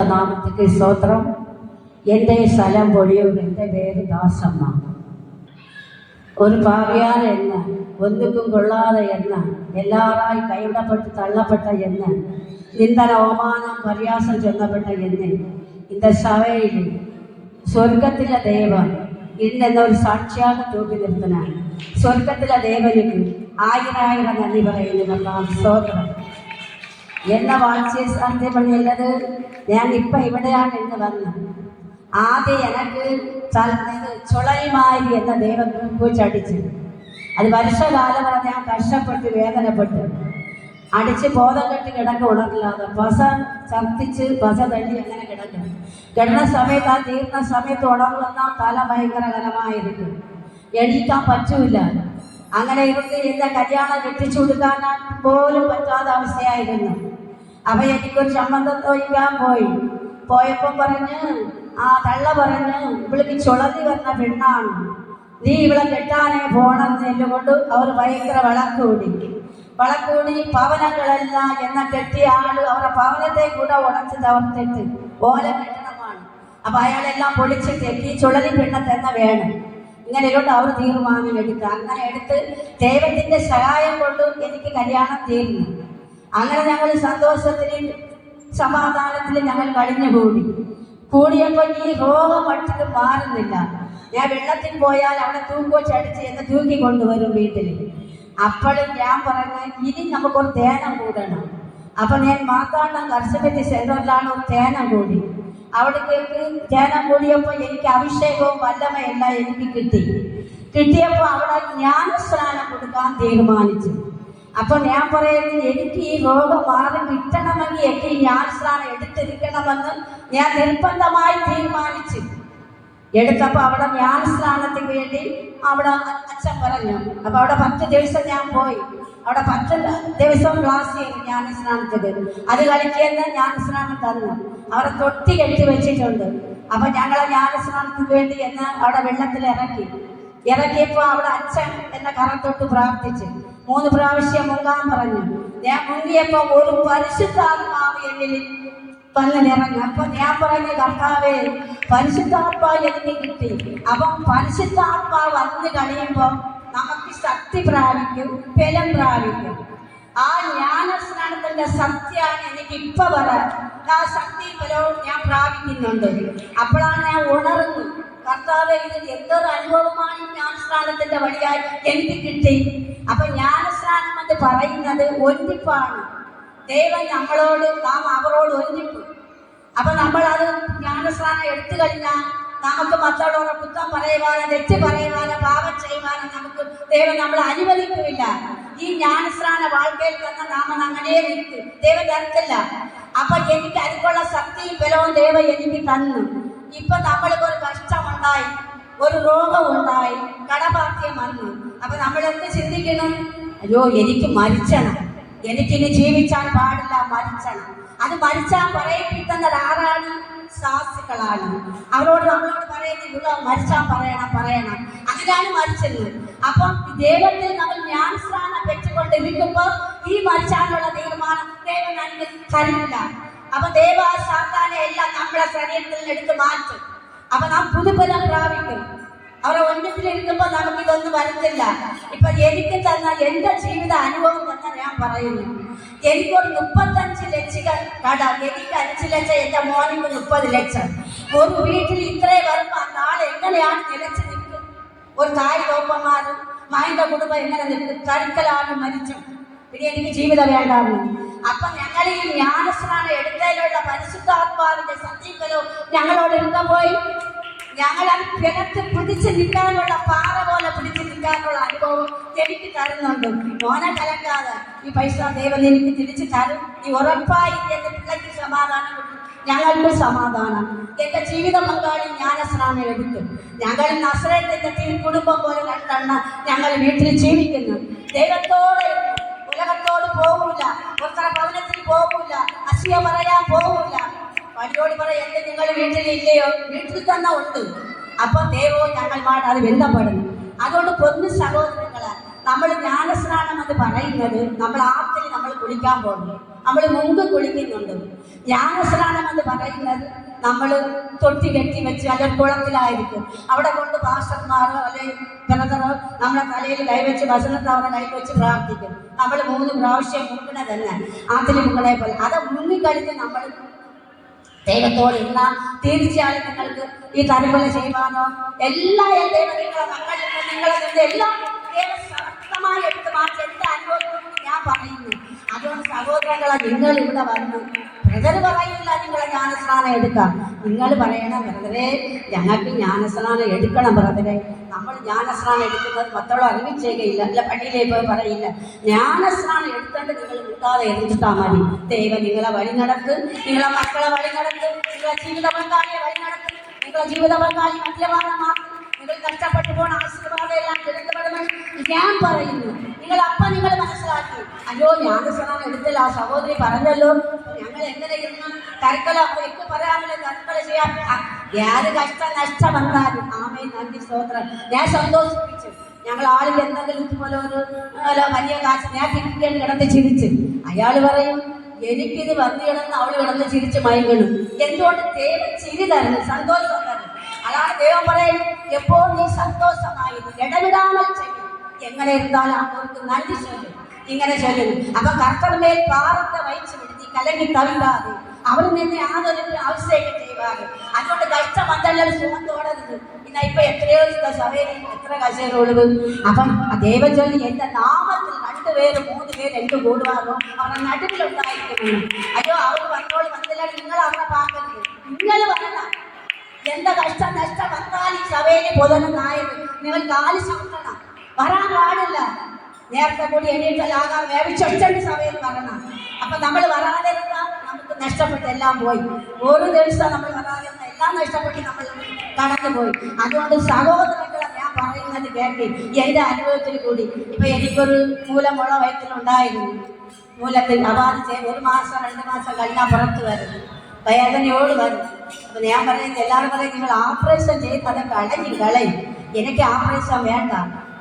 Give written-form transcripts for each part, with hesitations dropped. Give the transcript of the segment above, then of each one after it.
നാമത്തിക്ക് സ്തോത്രം. എൻ്റെ സ്ഥലം പൊഴിയൂർ, എൻ്റെ പേര് ദാസമ്മ. ഒരു പാവിയാർ എന്ന്, ഒന്നിക്കും കൊള്ളാതെ എന്ന്, എല്ലാറായി കൈവിടപ്പെട്ട് തള്ളപ്പെട്ട എന്ന്, നിന്ദന അവമാനം പരിയാസം ചെന്നപ്പെട്ട എന്ന് இந்த സഭയിൽ സ്വർഗത്തിലെ ദേവൻ ഇന്നെന്നൊരു സാക്ഷിയാക തൂക്കി നിർത്തനാണ്. സ്വർഗത്തിലെ ദേവനിക്ക് ആയിരം നന്ദി പറയുന്നു. സ്തോത്രം. എന്നെ വാഴ്ച സാധ്യപ്പെടുന്നത് ഞാൻ ഇപ്പം ഇവിടെയാണ് ഇന്ന് വന്നത്. ആദ്യം എനിക്ക് ചുളയുമായി എന്ന ദൈവം പൂച്ചടിച്ച് അത് വർഷകാലം വരെ ഞാൻ കഷ്ടപ്പെട്ട് വേദനപ്പെട്ട് അടിച്ച് ബോധം കെട്ടി കിടക്ക ഉണർന്നില്ലാതെ പസ ഛർദ്ദിച്ച് പസ തള്ളി അങ്ങനെ കിടക്കും. കിടന്ന സമയത്ത് ആ തീർന്ന സമയത്ത് ഉണർന്നാൽ തല ഭയങ്കരകരമായിരിക്കും, എണീക്കാൻ പറ്റൂല. അങ്ങനെ ഇരുന്ന് എൻ്റെ കല്യാണം കെട്ടിച്ചു കൊടുക്കാൻ പോലും പറ്റാത്ത അവസ്ഥയായിരുന്നു. അപ്പൊ എനിക്കൊരു സംബന്ധം ചോദിക്കാൻ പോയപ്പോൾ പറഞ്ഞ് ആ തള്ള പറഞ്ഞ് ഇവൾക്ക് ചുളതി വന്ന പെണ്ണാണ്, നീ ഇവളെ കെട്ടാനേ പോണെന്ന് എല്ലുകൊണ്ട് അവർ ഭയങ്കര വളക്കൂടി ഭവനങ്ങളെല്ലാം എന്ന കെട്ടിയ ആള് അവരുടെ ഭവനത്തെ കൂടെ ഉടച്ച് തവർത്തിട്ട് ഓല കെട്ടണമാണ്. അപ്പൊ അയാളെല്ലാം പൊളിച്ചിട്ട് ഈ ചുളതി പെണ്ണ തന്നെ വേണം. ഇങ്ങനെ ഇങ്ങോട്ട് അവർ തീരുമാനം എടുക്കുക. അങ്ങനെ എടുത്ത് ദൈവത്തിന്റെ സഹായം കൊണ്ട് എനിക്ക് കല്യാണം തീർന്നു. അങ്ങനെ ഞങ്ങൾ സന്തോഷത്തിൽ സമാധാനത്തിൽ ഞങ്ങൾ കൂടിയപ്പോൾ ഈ രോഗം പഠിച്ചിട്ട് മാറുന്നില്ല. ഞാൻ വെള്ളത്തിൽ പോയാൽ അവിടെ തൂക്കോച്ചടിച്ച് എന്ന് തൂക്കി കൊണ്ടുവരും വീട്ടിൽ. അപ്പോഴും ഞാൻ പറഞ്ഞ ഇനി നമുക്കൊരു തേനം കൂടണം. അപ്പൊ ഞാൻ മാത്താണ്ടം കർഷകത്തി സെന്ററിലാണ് ഒരു തേനം കൂടി. അവിടേക്ക് തേനം കൂടിയപ്പോൾ എനിക്ക് അഭിഷേകവും വല്ലമയെല്ലാം എനിക്ക് കിട്ടിയപ്പോൾ അവിടെ ജ്ഞാനസ്നാനം കൊടുക്കാൻ തീരുമാനിച്ചു. അപ്പൊ ഞാൻ പറയുന്നത് എനിക്ക് ഈ രോഗം മാറി കിട്ടണമെങ്കിൽ എനിക്ക് ഈ ജ്ഞാനസ്നാനം എടുത്തിരിക്കണമെന്ന് ഞാൻ നിർബന്ധമായി തീരുമാനിച്ചു. എടുത്തപ്പോൾ അവിടെ ജ്ഞാനസ്നാനത്തിന് വേണ്ടി അവിടെ അച്ഛൻ പറഞ്ഞു. അപ്പൊ അവിടെ 10 ദിവസം ഞാൻ പോയി. അവിടെ 10 ദിവസം ക്ലാസ് ചെയ്തു ജ്ഞാനസ്നാനത്തിന്. അത് കളിക്കുന്ന ജ്ഞാനസ്നാനം തന്നു. അവിടെ തൊട്ടി കെട്ടി വെച്ചിട്ടുണ്ട്. അപ്പൊ ഞങ്ങളെ ജ്ഞാനസ്നാനത്തിന് വേണ്ടി എന്ന് അവിടെ വെള്ളത്തിൽ ഇറക്കിയപ്പോൾ അവിടെ അച്ഛൻ എന്നെ കറത്തൊട്ട് പ്രാർത്ഥിച്ച് 3 പ്രാവശ്യം മുങ്ങാൻ പറഞ്ഞു. ഞാൻ മുങ്ങിയപ്പോൾ ഒരു പരിശുദ്ധാത്മാവ് എന്നിൽ വന്നിറങ്ങി. അപ്പൊ ഞാൻ പറഞ്ഞു, കർത്താവേ പരിശുദ്ധാത്മാവ് എനിക്ക് കിട്ടി. അപ്പം പരിശുദ്ധാത്മാവ് വന്ന് കഴിയുമ്പോൾ നമുക്ക് ശക്തി പ്രാപിക്കും, ബലം പ്രാപിക്കും. ആ ജ്ഞാനസ്നാനത്തിന്റെ സത്യമാണ് എനിക്ക് ഇപ്പൊ പറയാൻ. ആ ശക്തി ബലവും ഞാൻ പ്രാപിക്കുന്നുണ്ട്. അപ്പോഴാണ് ഞാൻ ഉണർന്നു, കർത്താവേ ഇത് എന്തൊരു അനുഭവമാണ് ജ്ഞാനസ്നാനത്തിന്റെ വഴിയായി എനിക്ക് കിട്ടി. അപ്പൊ ജ്ഞാനസ്നാനം എന്ന് പറയുന്നത് ഒന്നിപ്പാണ്. ദൈവം നമ്മളോട്, നാം അവരോട് ഒന്നിപ്പ്. അപ്പൊ നമ്മൾ അത് ജ്ഞാനസ്നാനം എടുത്തു കഴിഞ്ഞാൽ നമുക്ക് മറ്റുള്ളവരുടെ കുറ്റം പറയുവാനോ തെറ്റ് പറയുവാനോ പാപം ചെയ്യുവാനോ നമുക്ക് ദൈവം നമ്മളെ അനുവദിക്കുന്നില്ല. ഈ ജ്ഞാനസ്നാന വാഴ്ക്കയിൽ തന്നെ നാമം അങ്ങനെ നിൽക്കും, ദൈവം തരത്തില്ല. അപ്പൊ എനിക്ക് അതിനുള്ള ശക്തിയും ബലവും ദൈവം എനിക്ക് തന്നു. ഇപ്പൊ നമ്മൾക്ക് ഒരു കഷ്ടമുണ്ടായി, ഒരു രോഗമുണ്ടായി, കടബാധ്യം വന്നു. അപ്പൊ നമ്മളെന്ത് ചിന്തിക്കണം? അയ്യോ എനിക്ക് മരിച്ചണം, എനിക്കിനി ജീവിച്ചാൽ പാടില്ല, മരിച്ചണം. അത് മരിച്ചാൽ പറയിപ്പിക്കുന്ന ആരാണ്? സാക്ഷികളാണ്. അവരോട് നമ്മളോട് പറയുന്നില്ല മരിച്ചാൽ പറയണം. അങ്ങനെയാണ് മരിച്ചത്. അപ്പം ദൈവത്തിൽ നമ്മൾ ജ്ഞാനസ്നാനം വെച്ചുകൊണ്ടിരിക്കുമ്പോൾ ഈ മരിച്ചാനുള്ള തീരുമാനം ദൈവം നമുക്ക് തരില്ല. അപ്പൊ ദൈവ സാത്താനെ എല്ലാം നമ്മുടെ ശരീരത്തിൽ എടുത്ത് മാറ്റും. അപ്പൊ നാം പുതുബലം പ്രാപിക്കും. അവരെ ഒന്നിപ്പിലിരിക്കുമ്പോൾ നമുക്ക് ഇതൊന്നും വരത്തില്ല. ഇപ്പൊ എനിക്ക് തന്ന എന്റെ ജീവിത അനുഭവം തന്നെ ഞാൻ പറയുന്നു. എനിക്കൊരു 35 ലക്ഷം കട, എനിക്ക് 5 ലക്ഷം, എന്റെ മോനിക്ക് 30 ലക്ഷം. ഒരു വീട്ടിൽ ഇത്രയും വരുമ്പോൾ നാളെ എങ്ങനെയാണ് നിലച്ച് നിൽക്കും? ഒരു തായ് തോപ്പന്മാരും മൈന്റെ കുടുംബം എങ്ങനെ നിൽക്കും? കരുക്കലാണ് മരിച്ചു. പിന്നെ എനിക്ക് ജീവിതം വേണ്ടായിരുന്നു. അപ്പൊ ഞങ്ങൾ ഈ ജ്ഞാനസ്നാനം എടുത്തതിലുള്ള പരിശുദ്ധാത്മാവിന്റെ സജീവനവും ഞങ്ങളോട് ഇരുന്ന പോയി. ഞങ്ങൾ അത് കിണറ്റ് പിടിച്ച് നിൽക്കാനുള്ള, പാറ പോലെ പിടിച്ച് നിൽക്കാനുള്ള അനുഭവം എനിക്ക് തരുന്നുണ്ട്. മോനെ കലക്കാതെ ഈ പൈസ ദൈവം എനിക്ക് തിരിച്ചു തരും, നീ ഉറപ്പായി എന്റെ പിള്ളയ്ക്ക് സമാധാനം കിട്ടും, ഞങ്ങൾക്ക് സമാധാനം. എന്റെ ജീവിത പങ്കാളി ജ്ഞാനസ്നാനം എടുത്തു. ഞങ്ങൾ നസ്രയത്തിന്റെ കുടുംബം പോലെ കണ്ടെണ്ണ ഞങ്ങൾ വീട്ടിൽ ജീവിക്കുന്നു. ദൈവത്തോടെ ഉലകത്തോട് പോകൂല, ഒത്തര ഭവനത്തിൽ പോകൂല, അസൂയ പറയാൻ പോകൂല. വഴിയോട് പറയാം, എന്റെ നിങ്ങൾ വീട്ടിലില്ലയോ? വീട്ടിൽ തന്നെ ഉണ്ട്. അപ്പൊ ദൈവവും ഞങ്ങളുമായിട്ട് അത് ബന്ധപ്പെടുന്നു. അതുകൊണ്ട് പൊന്നു സഹോദരങ്ങളെ, നമ്മൾ ജ്ഞാനസ്നാനം എന്ന് പറയുന്നത് നമ്മൾ ആറ്റിൽ നമ്മൾ കുളിക്കാൻ പോകുന്നു. നമ്മൾ മുമ്പ് കുളിക്കുന്നുണ്ട്. ജ്ഞാനസ്നാനം എന്ന് പറയുന്നത് നമ്മൾ തൊട്ടി കെട്ടി വെച്ച് അല്ലെങ്കിൽ കുളത്തിലായിരിക്കും, അവിടെ കൊണ്ട് പാസ്റ്റർമാരോ അല്ലെങ്കിൽ ബ്രദറോ നമ്മളെ തലയിൽ കൈവച്ച് വസനത്ത് അവരുടെ കൈവച്ച് പ്രാർത്ഥിക്കും. നമ്മൾ 3 പ്രാവശ്യം മുങ്ങണ തന്നെ ആത്തിരി മുങ്ങണെ പോലെ. അത് മുങ്ങിക്കഴിഞ്ഞ് നമ്മൾ ദൈവത്തോട് ഇരുന്നാൽ തീർച്ചയായും നിങ്ങൾക്ക് ഈ തലമുറ ചെയ്യുവാനോ എല്ലാ ദൈവം നിങ്ങളെ മക്കളിൽ നിങ്ങളെ എല്ലാം ദൈവം ശക്തമായി എടുത്ത് മാറ്റി എൻ്റെ അനുഭവം ഞാൻ പറയുന്നു. അതുകൊണ്ട് സഹോദരങ്ങളെ, നിങ്ങൾ ഇവിടെ വന്നു ബ്രദർ പറയില്ല നിങ്ങളെ ജ്ഞാനസ്നാനം എടുക്കാം. നിങ്ങൾ പറയണം ബ്രദറെ ഞങ്ങൾക്ക് ജ്ഞാനസ്നാനം എടുക്കണം ബ്രദറെ. നമ്മൾ ജ്ഞാനസ്നാനം എടുക്കുന്നത് മറ്റുള്ള അറിവിച്ചേക്കയില്ല, അല്ല പള്ളിയിലേക്ക് പോയി പറയില്ല. ജ്ഞാനസ്നാനം എടുക്കേണ്ട നിങ്ങൾ കിട്ടാതെ എടുത്തിട്ടാൽ മതി. ദൈവം നിങ്ങളെ വഴി നടക്കും, നിങ്ങളെ മക്കളെ വഴി നടക്കും, നിങ്ങളെ ജീവിത പങ്കാളിയെ വഴി നടക്കും, നിങ്ങളെ ജീവിത പങ്കാളി മദ്യപാനം മാറ്റും, നിങ്ങൾ കഷ്ടപ്പെട്ടു പോണ ആശീർവാദം എല്ലാം ചെലുത്തപ്പെടുമെന്ന് ഞാൻ പറയുന്നു. നിങ്ങൾ മനസ്സിലാക്കി, അയ്യോ ജ്ഞാനസ്നാനം എടുത്തില്ല ആ സഹോദരി പറഞ്ഞല്ലോ, ഞങ്ങൾ എങ്ങനെ ഇരുന്ന് കരുക്കല എനിക്ക് പറയാമല്ലോ കരുക്കല ചെയ്യാം. ഏത് നഷ്ടം വന്നാലും ആമേ നന്ദി സ്തോത്രം. ഞാൻ സന്തോഷിപ്പിച്ചു. ഞങ്ങൾ ആളിൽ എന്തെങ്കിലും ഇതുപോലെ ഒരു വലിയ കാശ് ഞാൻ തിരിക്കാൻ കിടന്ന് ചിരിച്ച്, അയാൾ പറയും എനിക്കിത് വന്നു കിടന്ന് അവൾ കിടന്ന് ചിരിച്ച് മയങ്ങണം. എന്തുകൊണ്ട്? ദൈവം ചിരി തരുന്നു, സന്തോഷം തരുന്നു. അതാണ് ദൈവം പറയുന്നത്, എപ്പോൾ നീ സന്തോഷമായി ഇടവിടാமல் ചെയ്യും, എങ്ങനെ இருந்தாலும் അവർക്ക് നന്ദി ചൊല്ലും, ഇങ്ങനെ ചൊല്ലുന്നു. അപ്പൊ കർത്തന്മേൽ പാറത്തെ വഹിച്ചു വിടുത്തി കലങ്ങി തവിടാതെ അവർ നിന്നെ യാതൊരു ആവശ്യമൊക്കെ ചെയ്യുവാറ്. അതുകൊണ്ട് കഷ്ടം വന്നല്ലോ സുഖത്തോടരുത്. പിന്നെ ഇപ്പൊ എത്രയോ സഭയിൽ എത്ര കശേരുള്ളത്. അപ്പം ദൈവം ചൊല്ലി എന്റെ നാമത്തിൽ 2 പേര് 3 പേര് എന്ത് കൂടുവാറോ അവരുടെ നടുവിലുണ്ടായിരിക്കുന്നു. അയ്യോ അവർ വന്നോളൂ വന്നില്ല, നിങ്ങൾ അവരെ പാക്കരുത്, നിങ്ങൾ വരണം. എന്താ കഷ്ടം നഷ്ടം വന്നാൽ ഈ സഭയിൽ പൊതുനായത് നിങ്ങൾ കാല് ചവിട്ടണം, വരാൻ പാടില്ല. നേരത്തെ കൂടി എണീറ്റലാകാൻ വേവിച്ചൊറ്റ സഭയിൽ വരണം. അപ്പൊ നമ്മൾ വരാതെ നമുക്ക് നഷ്ടപ്പെട്ട് എല്ലാം പോയി. ഓരോ ദിവസം നമ്മൾ വരാതെ എല്ലാം നഷ്ടപ്പെട്ട് നമ്മൾ കടന്നുപോയി. അതുകൊണ്ട് സഹോദരങ്ങളെ ഞാൻ പറയുന്നത് കേൾക്കി എൻ്റെ അനുഭവത്തിൽ കൂടി. ഇപ്പൊ എനിക്കൊരു മൂലമുള്ള വയറ്റിലുണ്ടായിരുന്നു. മൂലത്തിൽ അപാധിച്ച് 1 മാസം 2 മാസം കഴിഞ്ഞാൽ പുറത്ത് വരുന്നു, വേദനയോട് വരും. അപ്പൊ ഞാൻ പറയുന്നത് എല്ലാവരും പറയും നിങ്ങൾ ഓപ്പറേഷൻ ചെയ്ത് അതൊക്കെ കളയും. എനിക്ക് ഓപ്പറേഷൻ വേണ്ട.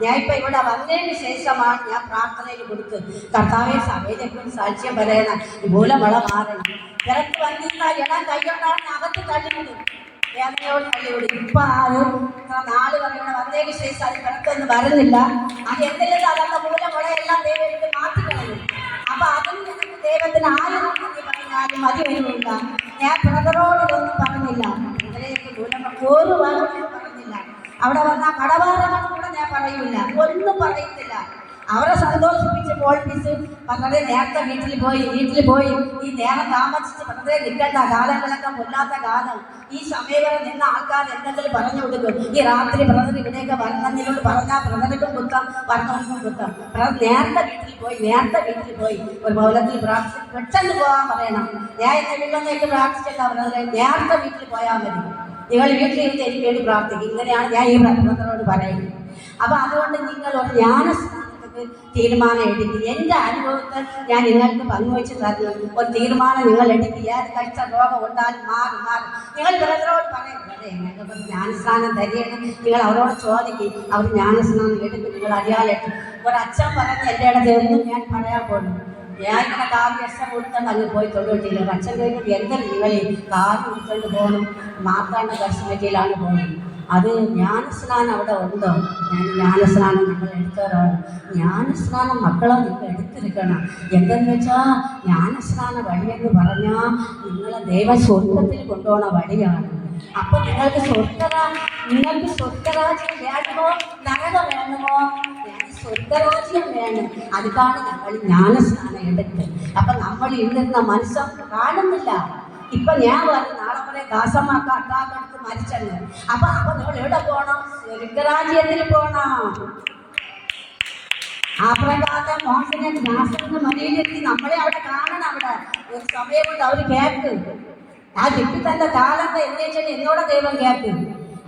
ഞാൻ ഇപ്പൊ ഇവിടെ വന്നതിന് ശേഷമാണ് ഞാൻ പ്രാർത്ഥനയിൽ കൊടുത്ത് കർത്താവെ സഭയിലേക്ക് സാക്ഷ്യം പറയണം, മൂലമുള മാറണം. തിരക്ക് വന്നിരുന്ന ഇടാൻ കൈകൊണ്ടാണ് അകത്ത് തള്ളിവിടും, വേദനയോട് തള്ളിവിടും. ഇപ്പൊ ആരും 4 ഇവിടെ വന്നതിന് ശേഷം അത് തിരക്കൊന്നും വരുന്നില്ല. അത് എന്തെങ്കിലും അതൊക്കെ മൂലമുളയെല്ലാം ദൈവം എടുത്ത് മാറ്റിക്കളയും. അപ്പൊ അതും ഞങ്ങൾക്ക് ദൈവത്തിന് 1000 നന്ദി പറഞ്ഞാലും മതി വരുന്നില്ല. ഞാൻ ബ്രദറോട് ഇതൊന്നും പറഞ്ഞില്ല, ഒരു വാക്കും പറഞ്ഞില്ല. അവിടെ വന്ന കടവാരങ്ങൾ കൂടെ ഞാൻ പറയൂല, ഒന്നും പറയത്തില്ല. അവരെ സന്തോഷിപ്പിച്ച് പോൾപ്പിച്ച് വളരെ നേരത്തെ വീട്ടിൽ പോയി ഈ നേരം താമസിച്ച് വളരെ നിൽക്കേണ്ട കാലങ്ങളൊക്കെ കൊല്ലാത്ത കാലം. ഈ സമയം വരെ നിന്ന ആൾക്കാർ എന്തെങ്കിലും പറഞ്ഞു കൊടുക്കും. ഈ രാത്രി ബ്രദർ ഇവിടെയൊക്കെ വരണമെന്നോട് പറഞ്ഞാൽ ബ്രദറിനും കുത്താം വരണവർക്കും കുത്താം. നേരത്തെ വീട്ടിൽ പോയി ഒരു ഭവനത്തിൽ പ്രാർത്ഥിച്ച് പെട്ടെന്ന് പോകാൻ പറയണം. ഞാൻ എന്നെ വീട്ടിലൊന്നേക്ക് പ്രാർത്ഥിച്ചില്ല ബ്രദറെ, നേരത്തെ വീട്ടിൽ പോയാൽ മതി, നിങ്ങൾ വീട്ടിലിരുന്ന് എനിക്ക് വേണ്ടി പ്രാർത്ഥിക്കും. ഇങ്ങനെയാണ് ഞാൻ ഈ ബ്രദറിനോട് പറയുന്നത്. അപ്പൊ അതുകൊണ്ട് നിങ്ങൾ ഒരു ജ്ഞാനസ്നാനത്തിന് തീരുമാനം എടുക്കുക. എൻ്റെ അനുഭവത്തെ ഞാൻ നിങ്ങൾക്ക് പങ്കുവെച്ച് തരുന്നു. ഒരു തീരുമാനം നിങ്ങൾ എടുക്കുക. ഏത് കഷ്ട രോഗം ഉണ്ടാലും മാറും. നിങ്ങൾ ബ്രദറോട് പറയുന്നത് ഞങ്ങൾക്ക് ജ്ഞാനസ്നാനം തരികയാണ്, നിങ്ങൾ അവരോട് ചോദിക്കും, അവർ ജ്ഞാനസ്നാനം എടുക്കും, നിങ്ങൾ അറിയാലെടുക്കും. ഒരച്ഛൻ പറഞ്ഞ് എൻ്റെ ഇടത്ത് എന്നും ഞാൻ പറയാൻ പോകുന്നു. ഞാൻ ഇങ്ങനെ കാറ് എക്സ്ട്രാ കൊടുത്താൽ അങ്ങ് പോയി തൊഴിലിട്ടില്ല. അച്ഛൻ കഴിഞ്ഞിട്ട് എന്തൊരു നിങ്ങളി കാറ് കൊടുത്തോണ്ട് പോകണം, മാർത്താണ്ട ദർശനത്തിലാണ് പോകുന്നത്. അത് ജ്ഞാനസ്നാനം അവിടെ ഉണ്ടോ? ജ്ഞാനസ്നാനം നിങ്ങൾ എടുത്തവരാണ്. ജ്ഞാനസ്നാനം മക്കളെ നിങ്ങൾ എടുത്തിരിക്കണം. എന്തെന്ന് വെച്ചാൽ ജ്ഞാനസ്നാന വഴിയെന്ന് പറഞ്ഞാൽ നിങ്ങളെ ദൈവ സ്വർഗത്തിൽ കൊണ്ടുപോകുന്ന വഴിയാണ്. അപ്പൊ നിങ്ങൾക്ക് സ്വർഗരാജ്യം വേണമോ നരകം വേണമോ? സ്വർഗരാജ്യം വേണം. അതുകാണ് ഞങ്ങൾ ജ്ഞാനസ്നാനം എടുത്ത്. അപ്പൊ നമ്മൾ ഇന്നിരുന്ന മനസ്സം കാണുന്നില്ല. ഇപ്പൊ ഞാൻ പറഞ്ഞു നാളെ പോലെ ദാസമാക്ക അട്ടാക്കടുത്ത് മരിച്ചെന്ന്. അപ്പൊ നമ്മൾ എവിടെ പോകണം? സ്വർഗരാജ്യത്തിൽ പോകണം. ആ പ്രകാരം മോഹനെ നാശത്തിന് മതിയിലെത്തി നമ്മളെ അവിടെ കാണണം. അവിടെ ഒരു സമയം കൊണ്ട് അവർ കേൾക്കും. ആ കിട്ടി തന്റെ കാലത്തെ എന്നുവെച്ചാൽ എന്നോടെ ദൈവം കേൾക്കും.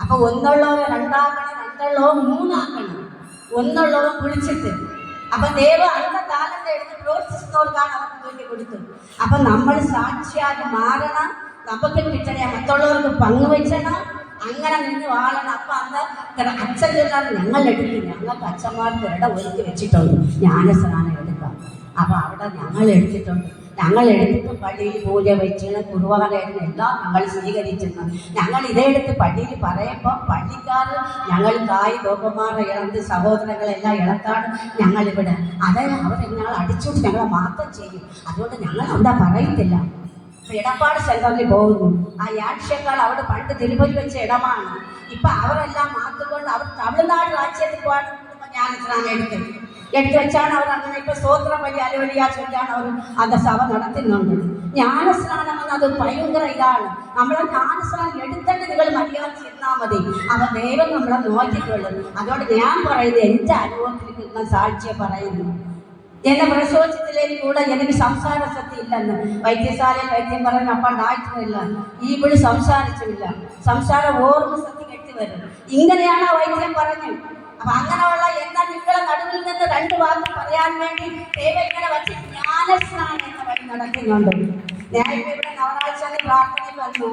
അപ്പൊ ഒന്നുള്ളവരെ 2 ആക്കണം, 2 3 ആക്കണം, ഒന്നുള്ളവരും കുളിച്ചിട്ട്. അപ്പൊ ദൈവം അടുത്ത താലത്തെ എടുത്ത് പ്രോത്സാഹിക്കുന്നവർക്കാണ് അവർക്ക് വേണ്ടി കൊടുത്തു. അപ്പൊ നമ്മൾ സാക്ഷിയാക്കി മാറണം. നമുക്ക് കിട്ടണേ മറ്റുള്ളവർക്ക് പങ്കുവെച്ചണം. അങ്ങനെ നിന്ന് വാഴണം. അപ്പൊ അന്ന് അച്ഛൻ ചൊല്ലാൻ ഞങ്ങൾക്ക് അച്ഛന്മാർക്ക് ഇട ഒരുക്കി വെച്ചിട്ടുണ്ട് ജ്ഞാനസ്നാനം എടുക്കാം. അപ്പൊ അവിടെ ഞങ്ങൾ എടുത്തിട്ടുണ്ട്. ഞങ്ങൾ എടുത്തിട്ട് പള്ളിയിൽ പൂജ വെച്ച് കുർബാനയായിരുന്നു എല്ലാം ഞങ്ങൾ സ്വീകരിച്ചിരുന്നു. ഞങ്ങൾ ഇതെടുത്ത് പള്ളിയിൽ പറയുമ്പോൾ പള്ളിക്കാർ ഞങ്ങൾ കായ് തോപ്പന്മാരെ ഇളന്ന് സഹോദരങ്ങളെല്ലാം ഇളത്താണ് ഞങ്ങളിവിടെ. അത് അവർ ഞങ്ങൾ അടിച്ചുകൊണ്ട് ഞങ്ങളെ മാത്രം ചെയ്യും. അതുകൊണ്ട് ഞങ്ങൾ അവിടെ പറയത്തില്ല. എടപ്പാട് സെൻറ്ററിൽ പോകുന്നു. ആ യാക്ഷക്കാൾ അവിടെ പണ്ട് തിരുപ്പതി വെച്ച ഇടമാണ്. ഇപ്പം അവരെല്ലാം മാറ്റുകൊണ്ട് അവർ തമിഴ്നാട് രാജ്യത്തിൽ പോകാൻ ജ്ഞാനസ്നാനം എടുത്തു വെച്ചാണ് അവർ അങ്ങനെ ഇപ്പം സ്തോത്രം വലിയ അലുവലിയാ ചൊല്ലാണ് അവർ അത് സഭ നടത്തുന്നുണ്ട്. ജ്ഞാനസ്നാനം എന്നത് ഭയങ്കര ഇതാണ്. നമ്മളെ ജ്ഞാനസ്നാനം എടുത്തിട്ട് നിങ്ങൾ മര്യാദ ചെന്നാൽ മതി. അവർ ദൈവം നമ്മളെ നോക്കിക്കൊള്ളും. അതുകൊണ്ട് ഞാൻ പറയുന്നത് എൻ്റെ അനുഭവത്തിൽ നിൽക്കുന്ന സാക്ഷ്യം പറയുന്നു. എന്നെ പ്രസവത്തിലേക്ക് കൂടെ എനിക്ക് സംസാര ശക്തി ഇല്ലെന്ന് വൈദ്യശാലയിൽ വൈദ്യം പറഞ്ഞ അപ്പം ഡാക്ടറില്ല. ഈ വിളി സംസാരിച്ചില്ല. സംസാരം ഓർമ്മ ശക്തി കെട്ടിവരും. ഇങ്ങനെയാണ് വൈദ്യം പറഞ്ഞു. അപ്പൊ അങ്ങനെയുള്ള എന്താ നിങ്ങളെ നടുവിൽ നിന്ന് 2 വാക്ക് പറയാൻ വേണ്ടി ദൈവം ഇങ്ങനെ വച്ച് ജ്ഞാനസ്നാനം എന്ന വഴി നടക്കുന്നുണ്ട്. ഞാൻ ഇപ്പൊ ഇവിടെ നവരാഴ്ച പ്രാർത്ഥനയിൽ വന്നു.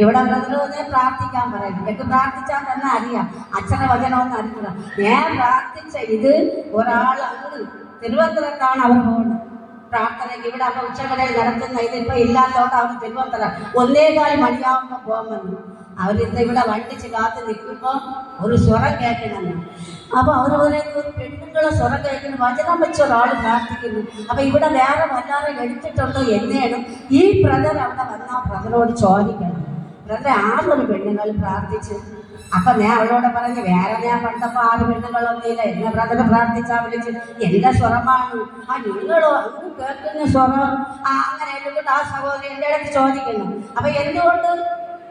ഇവിടെ വന്നതിലൊന്ന് പ്രാർത്ഥിക്കാൻ പറയും. എനിക്ക് പ്രാർത്ഥിച്ചാൽ തന്നെ അറിയാം. അച്ഛനെ വചനമൊന്നും അറിയില്ല. ഞാൻ പ്രാർത്ഥിച്ച ഇത് ഒരാൾ അങ്ങ് തിരുവനന്തപുരത്താണ് അവർ പോകുന്നത് പ്രാർത്ഥനയ്ക്ക്. ഇവിടെ അപ്പോൾ ഉച്ചകടയിൽ നടത്തുന്ന ഇതിപ്പോൾ ഇല്ലാത്തതുകൊണ്ട് അവർ തിരുവനന്തപുരം 1:15 മണിയാകുമ്പോൾ പോകുമെന്ന്. അവരിന്ന് ഇവിടെ വണ്ടിച്ച് കാത്ത് നിൽക്കുമ്പോൾ ഒരു സ്വരം കേൾക്കണമെന്ന്. അപ്പോൾ അവർ പറയുന്നത് ഒരു പെണ്ണുങ്ങളെ സ്വരം കേൾക്കുന്നു. വചനം വെച്ച ഒരാൾ പ്രാർത്ഥിക്കുന്നു. അപ്പോൾ ഇവിടെ വേറെ വല്ലാതെ എടുത്തിട്ടുണ്ടോ എന്നേണം ഈ ബ്രദർ അവിടെ വന്നാൽ ബ്രദറോട് ചോദിക്കണം. ബ്രദറെ 6 പെണ്ണുങ്ങൾ പ്രാർത്ഥിച്ച്. അപ്പം ഞാൻ അവളോട് പറഞ്ഞു വേറെ ഞാൻ പണ്ടപ്പോൾ 6 പെണ്ണുങ്ങളൊന്നുമില്ല. എന്നെ ബ്രദർ പ്രാർത്ഥിച്ചാൽ വിളിച്ച് എൻ്റെ സ്വരമാണ്. നിങ്ങളോ അങ്ങ് കേൾക്കുന്ന സ്വരം അങ്ങനെ എന്തുകൊണ്ട് ആ സഹോദരി എൻ്റെ അടുത്ത് ചോദിക്കുന്നു. അപ്പം എന്തുകൊണ്ട്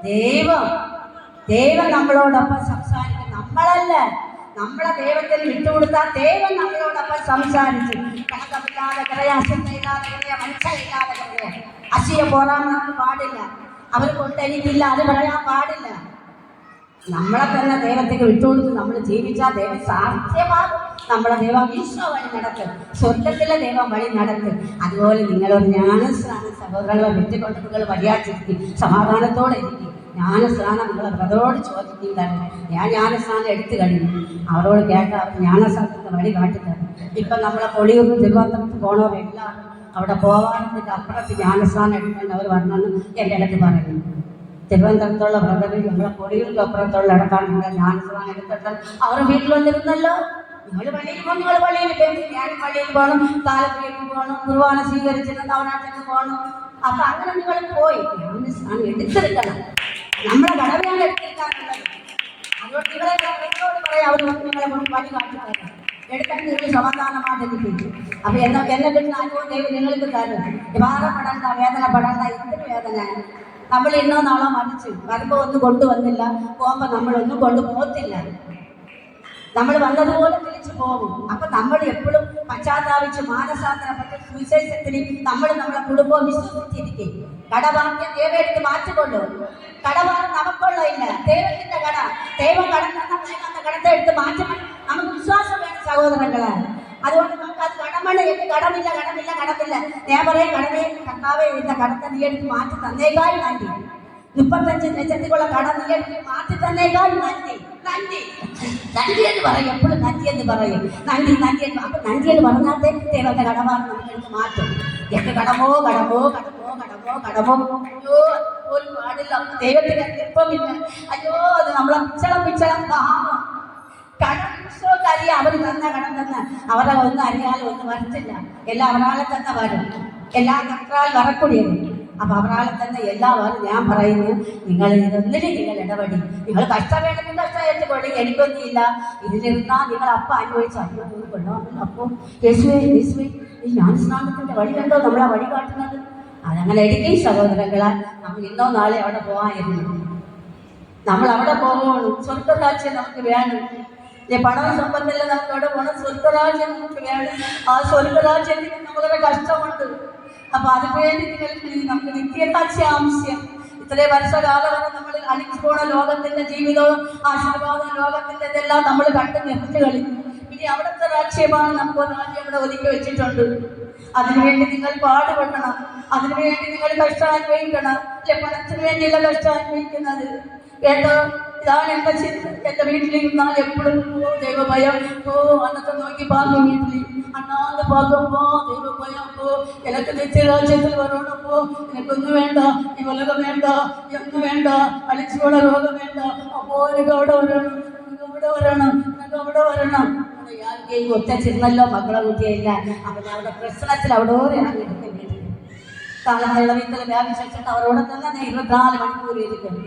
ദൈവം നമ്മളോടൊപ്പം സംസാരിക്കും. നമ്മളല്ല, നമ്മളെ ദൈവത്തിന് വിട്ടുകൊടുത്താൽ ദൈവം നമ്മളോടൊപ്പം സംസാരിച്ചു. കണക്കമില്ലാതെ കരയ, അശുദ്ധയില്ലാതെ കരയ, മനുഷ്യയില്ലാതെ കരയ. അശിയെ പോരാൻ നമുക്ക് പാടില്ല. അവർ കൊണ്ടെനിക്കില്ല അത് പറയാൻ പാടില്ല. നമ്മളെ തന്നെ ദൈവത്തേക്ക് വിട്ടുകൊടുത്ത് നമ്മൾ ജീവിച്ചാൽ ദൈവം സാധ്യമാകും. നമ്മളെ ദൈവം ഈശോ വഴി നടക്കും. സ്വർഗത്തിലെ ദൈവം വഴി നടക്കും. അതുപോലെ നിങ്ങളൊരു ജ്ഞാനസ്നാനം സഹോദരങ്ങളെ വിട്ടുകൊണ്ട് നിങ്ങൾ വഴിയാച്ചിരിക്കും. സമാധാനത്തോടെ ഇരിക്കും. ജ്ഞാനസ്നാനം നിങ്ങളെ ബ്രദറോട് ചോദിക്കുന്നതാണ്. ഞാൻ ജ്ഞാനസ്നാനം എടുത്തു കഴിഞ്ഞു. അവരോട് കേട്ടാൽ ജ്ഞാനസ്നാനത്തിൻ്റെ വഴി കാട്ടിത്തരും. ഇപ്പം നമ്മളെ പൊളിയൂർ തിരുവനന്തപുരത്ത് പോകണവരെല്ലാം അവിടെ പോകാനത്തിൻ്റെ അപ്പുറത്ത് ജ്ഞാനസ്നാനം എടുക്കേണ്ട അവർ വരണമെന്ന് എൻ്റെ അടുത്ത് പറയുന്നു. തിരുവനന്തപുരത്തുള്ള ബ്രദറിൽ നമ്മളെ പൊടികൾക്ക് അപ്പുറത്തുള്ള ഇടത്താണ് നിങ്ങൾ ജ്ഞാനസ്നാനം എടുത്തിട്ട് അവർ വീട്ടിൽ വന്നിരുന്നല്ലോ. നിങ്ങൾ പള്ളിയിൽ പോകും, നിങ്ങൾ പള്ളിയിൽ പോകും, ഞാനും പള്ളിയിൽ പോകണം, താലപ്പള്ളിക്ക് പോകണം, കുർബാന സ്വീകരിച്ചിട്ട് നവനാട്ടിന് പോകണം. അപ്പം അങ്ങനെ നിങ്ങൾ പോയി ജ്ഞാനസ്നാനം എടുത്തെടുക്കണം. നമ്മുടെ കടമയാണ് എടുത്തെടുക്കാനുള്ളത്. അതുകൊണ്ട് നിങ്ങളോട് പറയാം, അവർ നിങ്ങളെ കൊണ്ട് പണി കാട്ടിത്തരാം. എടുക്കാൻ നിങ്ങൾ സമാധാനമായിട്ടിരിക്കും. അപ്പം എന്നെ കിട്ടുന്ന അനുഭവം ദൈവം നിങ്ങൾക്ക് തരും. ഭാരപ്പെടേണ്ട, വേദനപ്പെടേണ്ട. എന്തൊരു വേദന നമ്മൾ ഇന്നോ നാളോ മരിച്ചു വരുമ്പോൾ ഒന്നും കൊണ്ടുവന്നില്ല, പോകുമ്പോൾ നമ്മളൊന്നും കൊണ്ടുപോകത്തില്ല. നമ്മൾ വന്നതുപോലെ തിരിച്ചു പോകും. അപ്പം നമ്മൾ എപ്പോഴും പശ്ചാത്താപിച്ച് മാനസാന്തരപ്പെട്ട് സുവിശേഷത്തിന് നമ്മളെ കുടുംബം വിശ്വസിച്ചിരിക്കും. കടവാക്യം ദൈവം എടുത്ത് മാറ്റിക്കൊള്ളു. കടവാണ് നമുക്കുള്ള ഇല്ല, ദൈവത്തിന്റെ കട. ദൈവം കടന്ന കടത്തെ എടുത്ത് മാറ്റണം. നമുക്ക് വിശ്വാസം വേണം സഹോദരങ്ങളെ. അതുകൊണ്ട് നമുക്ക് അത് കടമണ കടമില്ല. ഞാൻ പറയാം, കടമേ കർത്താവേ എന്ന കടത്തെ നീ എടുത്ത് മാറ്റി തന്നേക്കാൾ നന്ദി. 35 ലക്ഷത്തിലുള്ള കട നീ എടുത്ത് മാറ്റി തന്നേക്കാൾ നന്ദി എന്ന് പറയും. എപ്പോഴും നന്ദി എന്ന് പറയും. നന്ദി അപ്പൊ നന്ദി എന്ന് പറഞ്ഞാൽ ദൈവത്തെ കടമാണ് നമുക്ക് എടുത്ത് മാറ്റും. എന്റെ കടമോ അയ്യോ പോലും പാടില്ല. ദൈവത്തിന് എളുപ്പമില്ല. അയ്യോ അത് നമ്മളെ പിച്ചളം പാപം. കടം അവർ തന്ന കടം തന്ന അവരെ ഒന്നും അറിയാതെ ഒന്നും വരത്തില്ല. എല്ലാം അവരാളെ തന്നെ വരും. എല്ലാം കർത്താൽ വരக்கூடிയത്. അപ്പം അവരാളെ തന്നെ എല്ലാം വരും. ഞാൻ പറയുന്നു, നിങ്ങൾ ഇതൊന്നിനും നിങ്ങൾ ഇടപെടി. നിങ്ങൾ കഷ്ടവേണമെങ്കിൽ കഷ്ടമായിട്ട് കൊടി. എനിക്കൊന്നുമില്ല. ഇതിലിരുന്നാൽ നിങ്ങൾ അപ്പം അനുഭവിച്ചു. അയ്യോ കൊള്ളാമല്ലോ. അപ്പോൾ യേശുവേ ഈ ജ്ഞാനസ്നാനത്തിൻ്റെ വഴി കണ്ടോ നമ്മളെ വഴി കാട്ടുന്നത്. അതങ്ങനെ എടുക്കും സഹോദരങ്ങളെ. നമ്മൾ ഇന്നോ നാളെ അവിടെ പോകാനിരുന്നു. നമ്മൾ അവിടെ പോകണം. സ്വർഗരാജ്യം നമുക്ക് വേണം. പണം സമ്പത്തല്ല നമുക്ക് അവിടെ പോകണം. സ്വർഗരാജ്യം നമുക്ക് വേണം. ആ സ്വർഗരാജ്യത്തിന് നമുക്കൊരു കഷ്ടമുണ്ട്. അപ്പൊ അതിനുവേണ്ടി നമുക്ക് നിത്യതാശ്യാംശ്യം. ഇത്രയും വർഷകാലം വരെ നമ്മൾ അടിച്ചു പോണ ലോകത്തിന്റെ ജീവിതവും ആശീർവാദം ലോകത്തിന്റെ ഇതെല്ലാം നമ്മൾ കണ്ട് നിർത്തി കളിക്കും. ഇനി അവിടുത്തെ രാജ്യമാണ് നമുക്ക് രാജ്യം അവിടെ ഒതുക്കി വെച്ചിട്ടുണ്ട്. അതിനുവേണ്ടി നിങ്ങൾ പാടുപെടണം. അതിനുവേണ്ടി നിങ്ങൾ കഷ്ടം അനുഭവിക്കണം. പണത്തിന് വേണ്ടിയുള്ള കഷ്ടം അനുഭവിക്കുന്നത് കേട്ടോ. ഇതാണ് എൻ്റെ ചിന്ത. എൻ്റെ വീട്ടിലിരുന്നാൽ എപ്പോഴും ദൈവഭയം അന്നത്തെ നോക്കി പാകും വീട്ടിൽ അണ്ണാന്ന് പാകുമ്പോ ദൈവഭയം എനിക്ക് നിത്യരാജ്യത്തിൽ വരണപ്പോ എനിക്കൊന്നും വേണ്ട, ഈ ഉലകം വേണ്ട, ഒന്നും വേണ്ട, അടിച്ചുകൂട രോഗം വേണ്ട. അപ്പോ എനിക്ക് അവിടെ വരണം, എനിക്ക് അവിടെ വരണം, എനിക്ക് അവിടെ വരണം. ഒറ്റ ചിന്നല്ലോ മക്കളെ കുട്ടിയില്ല. അപ്പൊ അവിടെ പ്രശ്നത്തിൽ അവിടെ ഇറങ്ങിയിട്ട് വീട്ടിൽ തളമുള്ള വീട്ടിൽ വ്യാപിച്ചിട്ട് അവരോട് തന്നെ 24 മണിക്കൂർ ഇരിക്കുന്നു.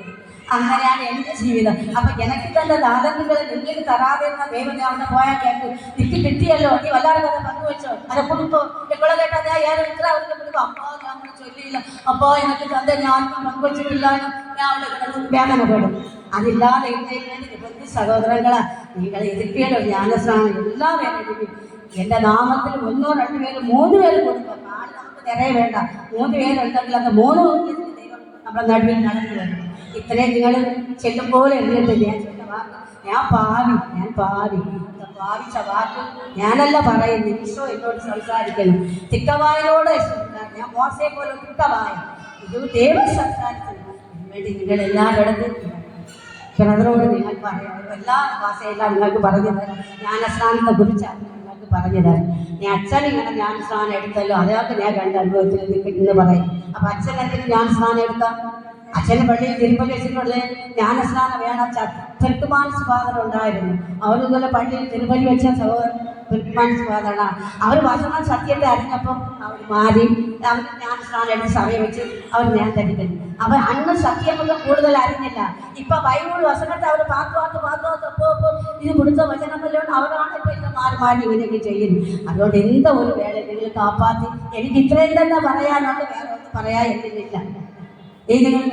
അങ്ങനെയാണ് എൻ്റെ ജീവിതം. അപ്പൊ എനിക്ക് തന്നെ ദാതന്യങ്ങളെ നിങ്ങൾക്ക് തരാതിരുന്ന ദൈവം അവിടെ പോയാൽ കേട്ടു എനിക്ക് കിട്ടിയല്ലോ, നീ വല്ലാതെ കഥ പങ്കുവെച്ചോ, അത് കൊടുത്തോ, എപ്പോഴും കേട്ടാ ഏറെ ഇത്ര അവർക്ക് കൊടുക്കും. അപ്പോ ഞാൻ ചൊല്ലിയില്ല, അപ്പോ എനിക്ക് തന്നെ ഞാൻ പങ്കുവച്ചിട്ടില്ല, ഞാൻ അവിടെ കിടന്ന് വേദനപ്പെടും. അതില്ലാതെ ഇരുപത്തി സഹോദരങ്ങളെ നിങ്ങൾ ഇരിക്കുകയോ ജ്ഞാനസ്നാനം എല്ലാവരും എടുക്കും. എൻ്റെ നാമത്തിൽ 1 2 പേര് 3 പേര് കൊടുക്കും. നാളെ നമുക്ക് നിറയെ വേണ്ട, 3 പേരുണ്ടെങ്കിൽ അത് 3 ദൈവം നമ്മുടെ നടുവിൽ നടന്നു വരും. ഇത്രയും നിങ്ങൾ ചെല്ലുമ്പോൾ എറിയട്ടെ. ഞാൻ ചെന്ന വാക്ക് ഞാൻ പാവി ഭാവിച്ച വാക്ക് ഞാനല്ല പറയുന്നത്, ഈശോ എന്നോട് സംസാരിക്കുന്നു. തിക്കവായനോട് ഞാൻ മോശയെ പോലെ തിക്കവായ ഇത് ദൈവം സംസാരിക്കുന്നു. വേണ്ടി നിങ്ങൾ എല്ലാവരും ബ്രദറോട് നിങ്ങൾ പറയാം, എല്ലാ ഭാഷയെല്ലാം നിങ്ങൾക്ക് പറഞ്ഞു തരാം. ജ്ഞാനസ്നാനത്തെ കുറിച്ചാണ് നിങ്ങൾക്ക് പറഞ്ഞു തരാം. ഞാൻ അച്ഛൻ ഇങ്ങനെ ജ്ഞാനസ്നാനം എടുത്തല്ലോ, അതൊക്കെ ഞാൻ കണ്ട അനുഭവത്തിൽ എന്ന് പറയും. അപ്പൊ അച്ഛൻ എന്തെങ്കിലും ജ്ഞാനസ്നാനം എടുത്താൽ അച്ഛൻ്റെ പള്ളിയിൽ തിരുപ്പതി വെച്ചിട്ടുള്ള ജ്ഞാനസ്നാനം വേണം. തിരുക്കുമാനസ് ഫാദർ ഉണ്ടായിരുന്നു. അവരിതുപോലെ പള്ളിയിൽ തിരുപ്പതി വെച്ച സഹോദരൻ തിരുക്കുമാനസ് ഫാദറാണ്. അവർ വചനം സത്യത്തെ അറിഞ്ഞപ്പം അവർ മാറി, അവർ ജ്ഞാനസ്നാനം എടുത്ത് സമയം വെച്ച് അവർ ഞാൻ ധരിക്കുന്നു. അവർ അന്ന് സത്യമൊക്കെ കൂടുതൽ അറിഞ്ഞില്ല. ഇപ്പൊ ബൈബിൾ വചനത്തെ അവർ പാത്തു ഇത് കൊടുത്ത വചനമല്ലോ അവരാണ് ഇപ്പൊ ഇത് മാറി ഇങ്ങനെയൊക്കെ ചെയ്യുന്നത്. അതുകൊണ്ട് എന്താ ഒരു വേള നിങ്ങൾ കാപ്പാത്തി എനിക്ക് ഇത്രയും തന്നെ പറയാനുണ്ട്, വേറെ ഒന്നും പറയാൻ എന്നില്ല. ഈ നിങ്ങൾ